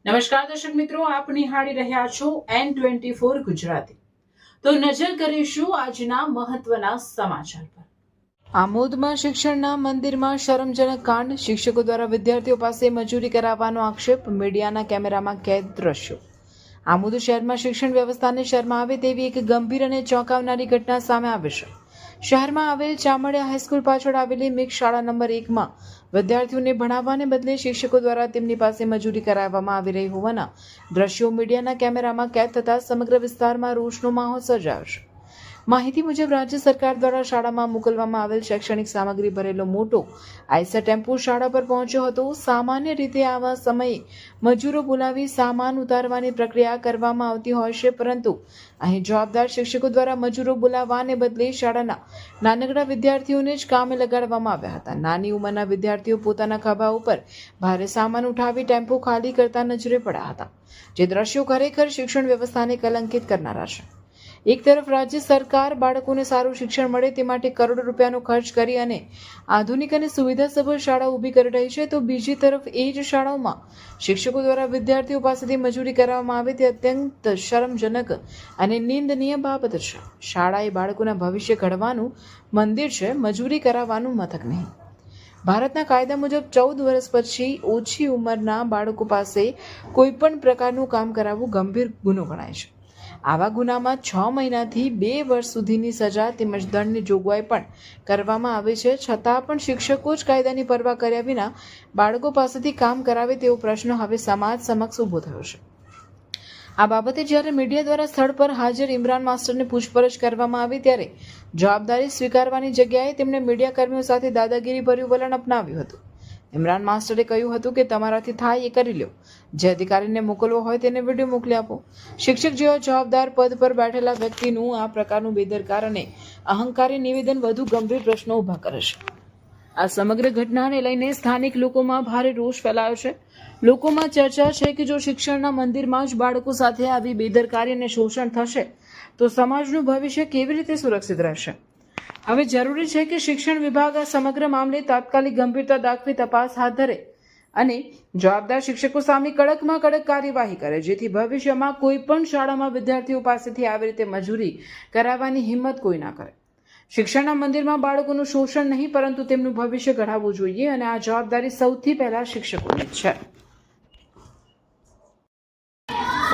નમસ્કાર દર્શક મિત્રો, આપ નિહાળી રહ્યા છો N24 ગુજરાતી। તો નજર કરીશું આજના મહત્વના સમાચાર પર। આમોદમાં શિક્ષણના મંદિરમાં શરમજનક કાંડ, શિક્ષકો દ્વારા વિદ્યાર્થીઓ પાસે મજૂરી કરાવવાનો આક્ષેપ, મીડિયાના કેમેરામાં કેદ દ્રશ્યો। આમોદ શહેરમાં શિક્ષણ વ્યવસ્થાને શરમાવે તેવી એક ગંભીર અને ચોંકાવનારી ઘટના સામે આવી છે। શહેરમાં આવેલ ચામડિયા હાઈસ્કૂલ પાછળ આવેલી મિક્સ શાળા નંબર 1માં વિદ્યાર્થીઓને ભણાવવાને બદલે શિક્ષકો દ્વારા તેમની પાસે મજૂરી કરાવવામાં આવી રહી હોવાના દ્રશ્યો મીડિયાના કેમેરામાં કેદ થતા સમગ્ર વિસ્તારમાં રોષનો માહોલ સર્જાયો છે। માહિતી મુજબ રાજ્ય સરકાર દ્વારા શાળામાં મોકલવામાં આવેલ શૈક્ષણિક સામગ્રી ભરેલો મોટો આઈસર ટેમ્પો શાળા પર પહોંચ્યો હતો। સામાન્ય રીતે આવા સમયે મજૂરો બોલાવી સામાન ઉતારવાની પ્રક્રિયા કરવામાં આવતી હોય છે, પરંતુ અહીં જવાબદાર શિક્ષકો દ્વારા મજૂરો બોલાવવાને બદલે શાળાના નાનકડા વિદ્યાર્થીઓને જ કામે લગાડવામાં આવ્યા હતા। નાની ઉંમરના વિદ્યાર્થીઓ પોતાના ખભા ઉપર ભારે સામાન ઉઠાવી ટેમ્પો ખાલી કરતા નજરે પડ્યા હતા, જે દ્રશ્યો ખરેખર શિક્ષણ વ્યવસ્થાને કલંકિત કરનારા છે। એક તરફ રાજ્ય સરકાર બાળકોને સારું શિક્ષણ મળે તે માટે કરોડો રૂપિયાનો ખર્ચ કરી અને આધુનિક અને સુવિધાસભર શાળા ઊભી કરી રહી છે, તો બીજી તરફ એ જ શાળાઓમાં શિક્ષકો દ્વારા વિદ્યાર્થીઓ પાસેથી મજૂરી કરાવવામાં આવે તે અત્યંત શરમજનક અને નિંદનીય બાબત છે। શાળા એ બાળકોના ભવિષ્ય ઘડવાનું મંદિર છે, મજૂરી કરાવવાનું મથક નહીં। ભારતના કાયદા મુજબ 14 વર્ષ પછી ઓછી ઉંમરના બાળકો પાસે કોઈ પણ પ્રકારનું કામ કરાવવું ગંભીર ગુનો ગણાય છે। આવા ગુનામાં 6 મહિનાથી 2 વર્ષ સુધીની સજા તેમજ દંડની જોગવાઈ પણ કરવામાં આવે છે, છતાં પણ શિક્ષકો જ કાયદાની પરવા કર્યા વિના બાળકો પાસેથી કામ કરાવે તેવો પ્રશ્ન હવે સમાજ સમક્ષ ઊભો થયો છે। આ બાબતે જ્યારે મીડિયા દ્વારા સ્થળ પર હાજર ઇમરાન માસ્ટરને પૂછપરછ કરવામાં આવી ત્યારે જવાબદારી સ્વીકારવાની જગ્યાએ તેમણે મીડિયા કર્મીઓ સાથે દાદાગીરી ભર્યું વલણ અપનાવ્યું હતું। ઇમરાન માસ્ટરે કહ્યું હતું કે તમારાથી થાય એ કરી લો, જે અધિકારીને મોકલવો હોય તેને વિડીયો મોકલી આપો। શિક્ષક જેવા જવાબદાર પદ પર બેઠેલા વ્યક્તિનું આ પ્રકારનું બેદરકાર અને અહંકારી નિવેદન વધુ ગંભીર પ્રશ્નો ઊભા કરે છે। આ સમગ્ર ઘટનાને લઈને સ્થાનિક લોકોમાં ભારે રોષ ફેલાયો છે। લોકોમાં ચર્ચા છે કે જો શિક્ષણના મંદિરમાં જ બાળકો સાથે આવી બેદરકારી અને શોષણ થશે તો સમાજનું ભવિષ્ય કેવી રીતે સુરક્ષિત રહેશે। હવે જરૂરી છે કે શિક્ષણ વિભાગ આ સમગ્ર મામલે તાત્કાલિક ગંભીરતા દાખવી તપાસ હાથ ધરે અને જવાબદાર શિક્ષકો સામે કડકમાં કડક કાર્યવાહી કરે, જેથી ભવિષ્યમાં કોઈ પણ શાળામાં વિદ્યાર્થીઓ પાસેથી આવી રીતે મજૂરી કરાવવાની હિંમત કોઈ ના કરે। શિક્ષણના મંદિરમાં બાળકોનું શોષણ નહીં, પરંતુ તેમનું ભવિષ્ય ઘડાવવું જોઈએ અને આ જવાબદારી સૌથી પહેલા શિક્ષકોની જ છે।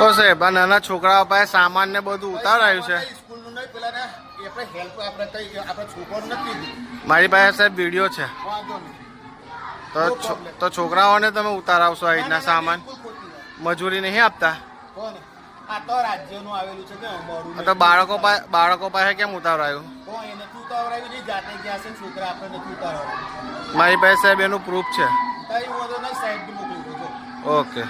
ઓ સાહેબ, આ નાના છોકરાઓ પાસે સામાન ને બધું ઉતારાયું છે। મારી પાસે સાહેબ વિડીયો છે, તો છોકરાઓને તમે ઉતારાવશો આ રીતના સામાન? મજૂરી નહીં આપતા? તો બાળકો પાસે કેમ ઉતારાયું? મારી પાસે સાહેબ એનું પ્રૂફ છે। ઓકે।